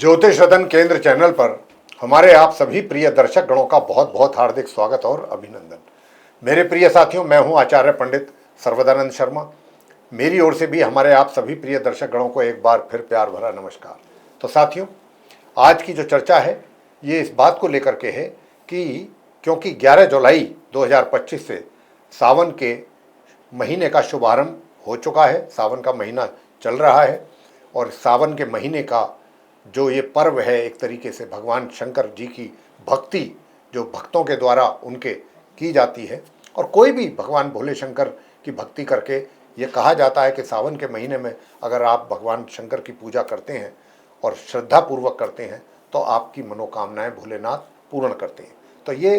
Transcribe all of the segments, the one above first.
ज्योतिष रतन केंद्र चैनल पर हमारे आप सभी प्रिय दर्शक गणों का बहुत बहुत हार्दिक स्वागत और अभिनंदन। मेरे प्रिय साथियों, मैं हूं आचार्य पंडित सर्वदानंद शर्मा। मेरी ओर से भी हमारे आप सभी प्रिय दर्शक गणों को एक बार फिर प्यार भरा नमस्कार। तो साथियों, आज की जो चर्चा है ये इस बात को लेकर के है कि क्योंकि 11 जुलाई 2025 से सावन के महीने का शुभारंभ हो चुका है, सावन का महीना चल रहा है और सावन के महीने का जो ये पर्व है एक तरीके से भगवान शंकर जी की भक्ति जो भक्तों के द्वारा उनके की जाती है। और कोई भी भगवान भोले शंकर की भक्ति करके ये कहा जाता है कि सावन के महीने में अगर आप भगवान शंकर की पूजा करते हैं और श्रद्धापूर्वक करते हैं तो आपकी मनोकामनाएं भोलेनाथ पूर्ण करते हैं। तो ये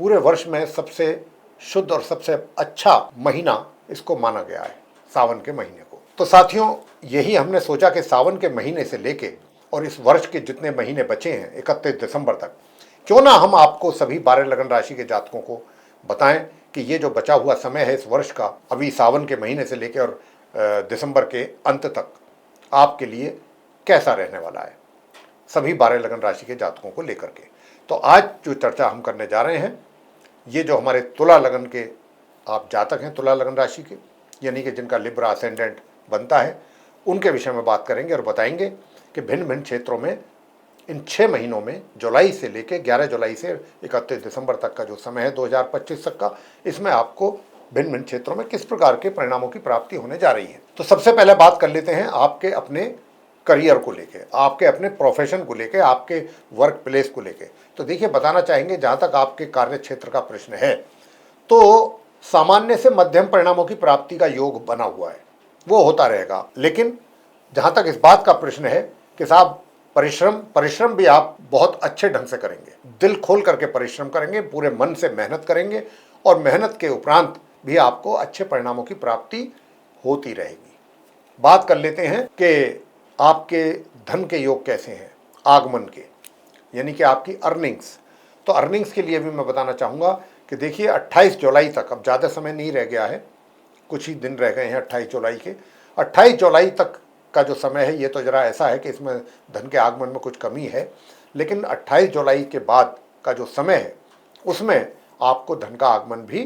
पूरे वर्ष में सबसे शुद्ध और सबसे अच्छा महीना इसको माना गया है, सावन के महीने को। तो साथियों, यही हमने सोचा कि सावन के महीने से लेके और इस वर्ष के जितने महीने बचे हैं 31 दिसंबर तक, क्यों ना हम आपको सभी 12 लगन राशि के जातकों को बताएं कि ये जो बचा हुआ समय है इस वर्ष का, अभी सावन के महीने से लेकर और दिसंबर के अंत तक आपके लिए कैसा रहने वाला है, सभी 12 लगन राशि के जातकों को लेकर के। तो आज जो चर्चा हम करने जा रहे हैं, ये जो हमारे तुला लगन के आप जातक हैं, तुला लगन राशि के, यानी कि जिनका लिब्रा असेंडेंट बनता है, उनके विषय में बात करेंगे और बताएंगे कि भिन्न भिन्न क्षेत्रों में इन 6 महीनों में जुलाई से लेकर 11 जुलाई से 31 दिसंबर तक का जो समय है 2025 तक का, इसमें आपको भिन्न भिन्न क्षेत्रों में किस प्रकार के परिणामों की प्राप्ति होने जा रही है। तो सबसे पहले बात कर लेते हैं आपके अपने करियर को लेके, आपके अपने प्रोफेशन को लेके, आपके वर्क प्लेस को लेके। तो देखिए, बताना चाहेंगे जहाँ तक आपके कार्य क्षेत्र का प्रश्न है तो सामान्य से मध्यम परिणामों की प्राप्ति का योग बना हुआ है, वो होता रहेगा। लेकिन जहाँ तक इस बात का प्रश्न है कि साहब परिश्रम भी आप बहुत अच्छे ढंग से करेंगे, दिल खोल करके परिश्रम करेंगे, पूरे मन से मेहनत करेंगे और मेहनत के उपरांत भी आपको अच्छे परिणामों की प्राप्ति होती रहेगी। बात कर लेते हैं कि आपके धन के योग कैसे हैं, आगमन के, यानी कि आपकी अर्निंग्स। तो अर्निंग्स के लिए भी मैं बताना चाहूँगा कि देखिए 28 जुलाई तक, अब ज़्यादा समय नहीं रह गया है, कुछ ही दिन रह गए हैं 28 जुलाई के। 28 जुलाई तक का जो समय है ये तो ज़रा ऐसा है कि इसमें धन के आगमन में कुछ कमी है, लेकिन 28 जुलाई के बाद का जो समय है उसमें आपको धन का आगमन भी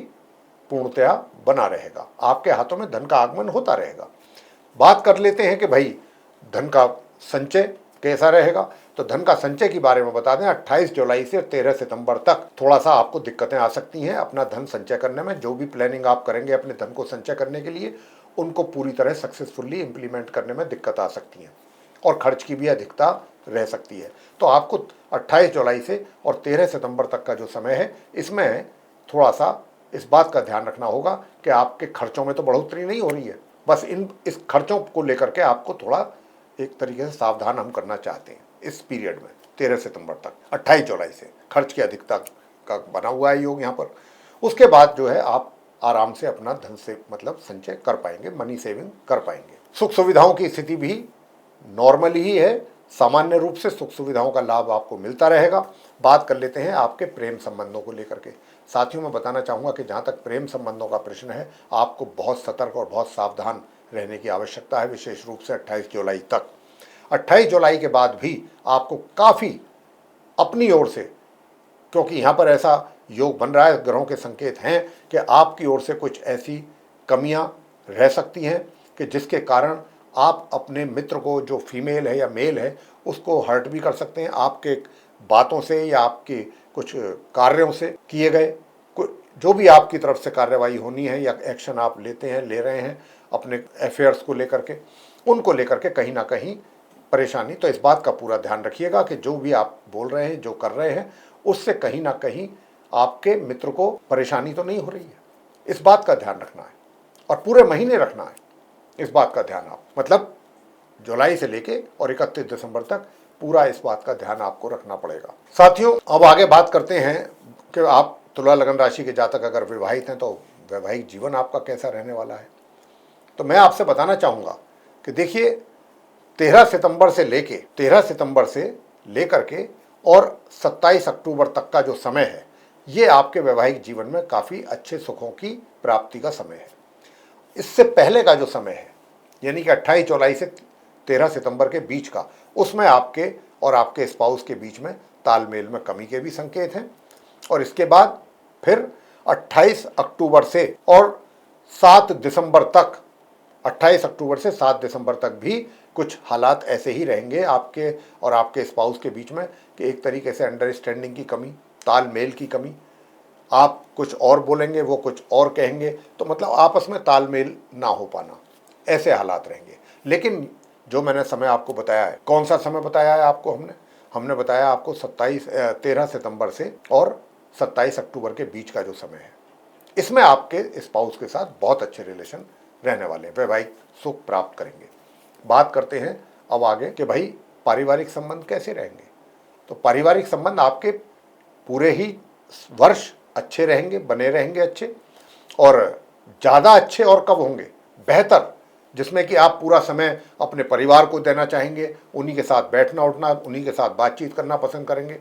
पूर्णतया बना रहेगा, आपके हाथों में धन का आगमन होता रहेगा। बात कर लेते हैं कि भाई धन का संचय कैसा रहेगा। तो धन का संचय के बारे में बता दें, 28 जुलाई से 13 सितंबर तक थोड़ा सा आपको दिक्कतें आ सकती हैं अपना धन संचय करने में। जो भी प्लानिंग आप करेंगे अपने धन को संचय करने के लिए, उनको पूरी तरह सक्सेसफुली इम्प्लीमेंट करने में दिक्कत आ सकती है और खर्च की भी अधिकता रह सकती है। तो आपको 28 जुलाई से और 13 सितंबर तक का जो समय है इसमें थोड़ा सा इस बात का ध्यान रखना होगा कि आपके खर्चों में तो बढ़ोतरी नहीं हो रही है, बस इस खर्चों को लेकर के आपको थोड़ा एक तरीके से सावधान हम करना चाहते हैं इस पीरियड में। 13 सितंबर तक 28 जुलाई से खर्च की अधिकता का बना हुआ है योग यहाँ पर। उसके बाद जो है आप आराम से अपना धन से मतलब संचय कर पाएंगे, मनी सेविंग कर पाएंगे। सुख सुविधाओं की स्थिति भी नॉर्मल ही है, सामान्य रूप से सुख सुविधाओं का लाभ आपको मिलता रहेगा। बात कर लेते हैं आपके प्रेम संबंधों को लेकर के। साथियों, मैं बताना चाहूँगा कि जहाँ तक प्रेम संबंधों का प्रश्न है, आपको बहुत सतर्क और बहुत सावधान रहने की आवश्यकता है, विशेष रूप से 28 जुलाई तक। 28 जुलाई के बाद भी आपको काफ़ी अपनी ओर से, क्योंकि यहाँ पर ऐसा योग बन रहा है, ग्रहों के संकेत हैं कि आपकी ओर से कुछ ऐसी कमियां रह सकती हैं कि जिसके कारण आप अपने मित्र को, जो फीमेल है या मेल है, उसको हर्ट भी कर सकते हैं आपके बातों से या आपके कुछ कार्यों से किए गए। जो भी आपकी तरफ से कार्रवाई होनी है या एक्शन आप लेते हैं, ले रहे हैं अपने अफेयर्स को लेकर के, उनको लेकर के कहीं ना कहीं परेशानी। तो इस बात का पूरा ध्यान रखिएगा कि जो भी आप बोल रहे हैं, जो कर रहे हैं, उससे कहीं ना कहीं आपके मित्र को परेशानी तो नहीं हो रही है, इस बात का ध्यान रखना है और पूरे महीने रखना है इस बात का ध्यान। आप मतलब जुलाई से लेके और 31 दिसंबर तक पूरा इस बात का ध्यान आपको रखना पड़ेगा। साथियों, अब आगे बात करते हैं कि आप तुला लगन राशि के जातक अगर विवाहित हैं तो वैवाहिक जीवन आपका कैसा रहने वाला है। तो मैं आपसे बताना चाहूँगा कि देखिए 13 सितंबर से लेकर के और 27 अक्टूबर तक का जो समय है ये आपके वैवाहिक जीवन में काफ़ी अच्छे सुखों की प्राप्ति का समय है। इससे पहले का जो समय है, यानी कि 28 जुलाई से 13 सितंबर के बीच का, उसमें आपके और आपके स्पाउस के बीच में तालमेल में कमी के भी संकेत हैं। और इसके बाद फिर 28 अक्टूबर से और 7 दिसंबर तक, 28 अक्टूबर से 7 दिसंबर तक भी कुछ हालात ऐसे ही रहेंगे आपके और आपके स्पाउस के बीच में कि एक तरीके से अंडरस्टैंडिंग की कमी, तालमेल की कमी, आप कुछ और बोलेंगे वो कुछ और कहेंगे, तो मतलब आपस में तालमेल ना हो पाना, ऐसे हालात रहेंगे। लेकिन जो मैंने समय आपको बताया है, कौन सा समय बताया है आपको, हमने बताया आपको 13 सितंबर से और 27 अक्टूबर के बीच का जो समय है, इसमें आपके स्पाउस के साथ बहुत अच्छे रिलेशन रहने वाले हैं, वैवाहिक सुख प्राप्त करेंगे। बात करते हैं अब आगे कि भाई पारिवारिक संबंध कैसे रहेंगे। तो पारिवारिक संबंध आपके पूरे ही वर्ष अच्छे रहेंगे, बने रहेंगे अच्छे, और ज़्यादा अच्छे और कब होंगे, बेहतर, जिसमें कि आप पूरा समय अपने परिवार को देना चाहेंगे, उन्हीं के साथ बैठना उठना, उन्हीं के साथ बातचीत करना पसंद करेंगे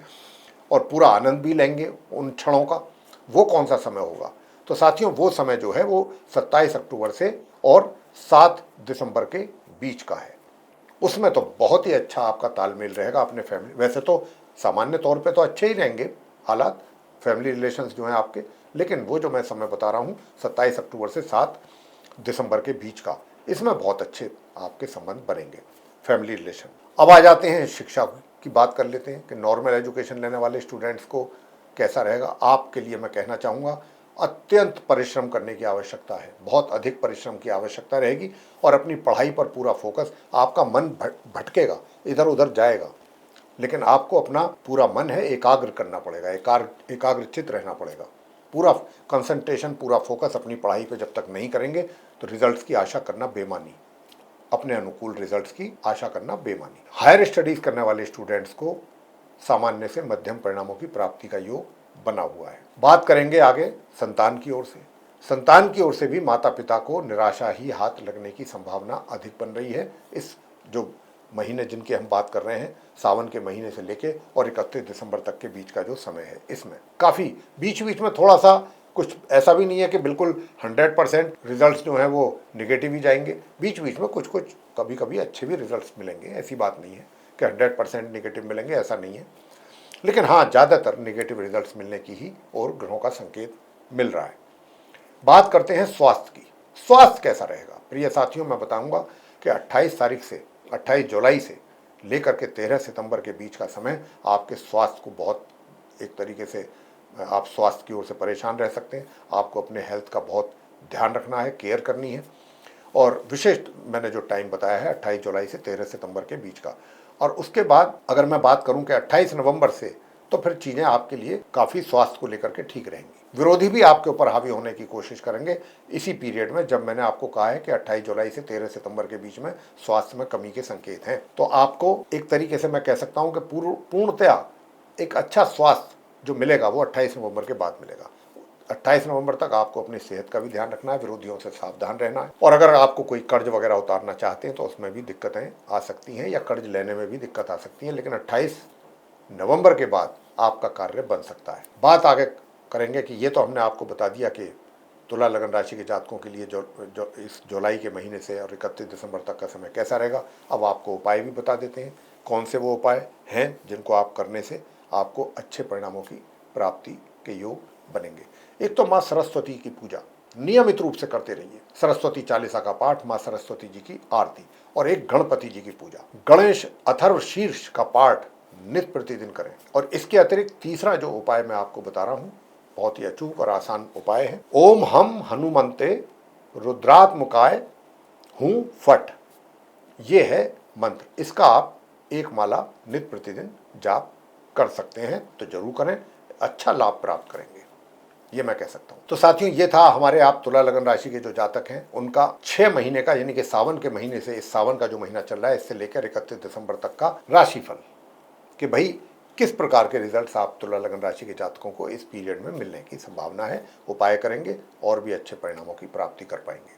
और पूरा आनंद भी लेंगे उन क्षणों का। वो कौन सा समय होगा? तो साथियों, वो समय जो है वो 27 अक्टूबर से और 7 दिसंबर के बीच का है। उसमें तो बहुत ही अच्छा आपका तालमेल रहेगा अपने फैमिली, वैसे तो सामान्य तौर पे तो अच्छे ही रहेंगे हालात, फैमिली रिलेशंस जो हैं आपके, लेकिन वो जो मैं समय बता रहा हूँ 27 अक्टूबर से 7 दिसंबर के बीच का, इसमें बहुत अच्छे आपके संबंध बनेंगे, फैमिली रिलेशन। अब आ जाते हैं शिक्षा की बात कर लेते हैं कि नॉर्मल एजुकेशन लेने वाले स्टूडेंट्स को कैसा रहेगा। आपके लिए मैं कहना चाहूँगा अत्यंत परिश्रम करने की आवश्यकता है, बहुत अधिक परिश्रम की आवश्यकता रहेगी और अपनी पढ़ाई पर पूरा फोकस, आपका मन भटकेगा, इधर उधर जाएगा, लेकिन आपको अपना पूरा मन है एकाग्र करना पड़ेगा, एकाग्रचित रहना पड़ेगा, पूरा कंसंट्रेशन, पूरा फोकस अपनी पढ़ाई पे जब तक नहीं करेंगे तो रिजल्ट्स की आशा करना बेमानी, अपने अनुकूल रिजल्ट्स की आशा करना बेमानी। हायर स्टडीज करने वाले स्टूडेंट्स को सामान्य से मध्यम परिणामों की प्राप्ति का योग बना हुआ है। बात करेंगे आगे संतान की ओर से। संतान की ओर से भी माता पिता को निराशा ही हाथ लगने की संभावना अधिक बन रही है। इस जो महीने जिनके हम बात कर रहे हैं, सावन के महीने से लेके और 31 दिसंबर तक के बीच का जो समय है, इसमें काफ़ी बीच बीच में थोड़ा सा, कुछ ऐसा भी नहीं है कि बिल्कुल 100% रिजल्ट्स जो हैं वो निगेटिव ही जाएंगे, बीच बीच में कुछ कुछ कभी कभी अच्छे भी रिजल्ट्स मिलेंगे, ऐसी बात नहीं है कि 100% निगेटिव मिलेंगे, ऐसा नहीं है। लेकिन हाँ, ज़्यादातर निगेटिव रिजल्ट्स मिलने की ही और ग्रहों का संकेत मिल रहा है। बात करते हैं स्वास्थ्य की। स्वास्थ्य कैसा रहेगा प्रिय साथियों, मैं बताऊंगा कि 28 जुलाई से लेकर के 13 सितंबर के बीच का समय आपके स्वास्थ्य को बहुत, एक तरीके से आप स्वास्थ्य की ओर से परेशान रह सकते हैं। आपको अपने हेल्थ का बहुत ध्यान रखना है, केयर करनी है। और विशेष मैंने जो टाइम बताया है 28 जुलाई से 13 सितंबर के बीच का। और उसके बाद अगर मैं बात करूं कि 28 नवंबर से, तो फिर चीज़ें आपके लिए काफ़ी स्वास्थ्य को लेकर के ठीक रहेंगी। विरोधी भी आपके ऊपर हावी होने की कोशिश करेंगे इसी पीरियड में, जब मैंने आपको कहा है कि 28 जुलाई से 13 सितंबर के बीच में स्वास्थ्य में कमी के संकेत हैं। तो आपको एक तरीके से मैं कह सकता हूं कि पूर्णतया एक अच्छा स्वास्थ्य जो मिलेगा वो 28 नवंबर के बाद मिलेगा। 28 नवंबर तक आपको अपनी सेहत का भी ध्यान रखना है, विरोधियों से सावधान रहना है। और अगर आपको कोई कर्ज वगैरह उतारना चाहते हैं तो उसमें भी दिक्कतें आ सकती हैं, या कर्ज लेने में भी दिक्कत आ सकती है, लेकिन 28 नवंबर के बाद आपका कार्य बन सकता है। बात आगे करेंगे कि ये तो हमने आपको बता दिया कि तुला लगन राशि के जातकों के लिए जो इस जुलाई के महीने से और 31 दिसंबर तक का समय कैसा रहेगा। अब आपको उपाय भी बता देते हैं, कौन से वो उपाय हैं जिनको आप करने से आपको अच्छे परिणामों की प्राप्ति के योग बनेंगे। एक तो माँ सरस्वती की पूजा नियमित रूप से करते रहिए, सरस्वती चालीसा का पाठ, माँ सरस्वती जी की आरती, और एक गणपति जी की पूजा, गणेश अथर्व शीर्ष का पाठ नित्य प्रतिदिन करें। और इसके अतिरिक्त तीसरा जो उपाय मैं आपको बता रहा हूँ, बहुत ही अचूक और आसान उपाय है। ओम हम हनुमंते रुद्रात्मकाय हूँ फट, ये है मंत्र। इसका आप एक माला नित्य प्रतिदिन जाप कर सकते हैं, तो जरूर करें, अच्छा लाभ प्राप्त करेंगे, ये मैं कह सकता हूं। तो साथियों, ये था हमारे आप तुला लगन राशि के जो जातक हैं उनका 6 महीने का, यानी कि सावन के महीने से, इस सावन का जो महीना चल रहा है इससे लेकर 31 दिसंबर तक का राशिफल, कि भाई किस प्रकार के रिजल्ट्स आप तुला लगन राशि के जातकों को इस पीरियड में मिलने की संभावना है। उपाय करेंगे और भी अच्छे परिणामों की प्राप्ति कर पाएंगे।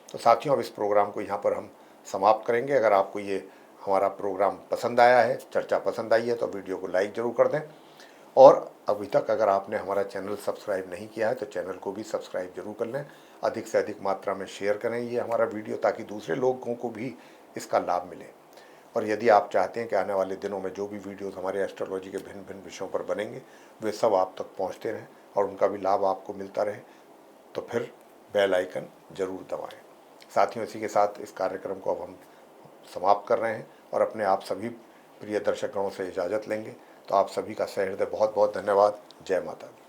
तो साथियों, अब इस प्रोग्राम को यहाँ पर हम समाप्त करेंगे। अगर आपको ये हमारा प्रोग्राम पसंद आया है, चर्चा पसंद आई है, तो वीडियो को लाइक ज़रूर कर दें। और अभी तक अगर आपने हमारा चैनल सब्सक्राइब नहीं किया है तो चैनल को भी सब्सक्राइब जरूर कर लें। अधिक से अधिक मात्रा में शेयर करें ये हमारा वीडियो, ताकि दूसरे लोगों को भी इसका लाभ मिले। और यदि आप चाहते हैं कि आने वाले दिनों में जो भी वीडियोस हमारे एस्ट्रोलॉजी के भिन्न भिन्न विषयों पर बनेंगे वे सब आप तक पहुंचते रहें और उनका भी लाभ आपको मिलता रहे, तो फिर बेल आइकन जरूर दबाएं। साथियों, इसी के साथ इस कार्यक्रम को अब हम समाप्त कर रहे हैं और अपने आप सभी प्रिय दर्शकगणों से इजाज़त लेंगे। तो आप सभी का सहृदय बहुत बहुत धन्यवाद। जय माता दी।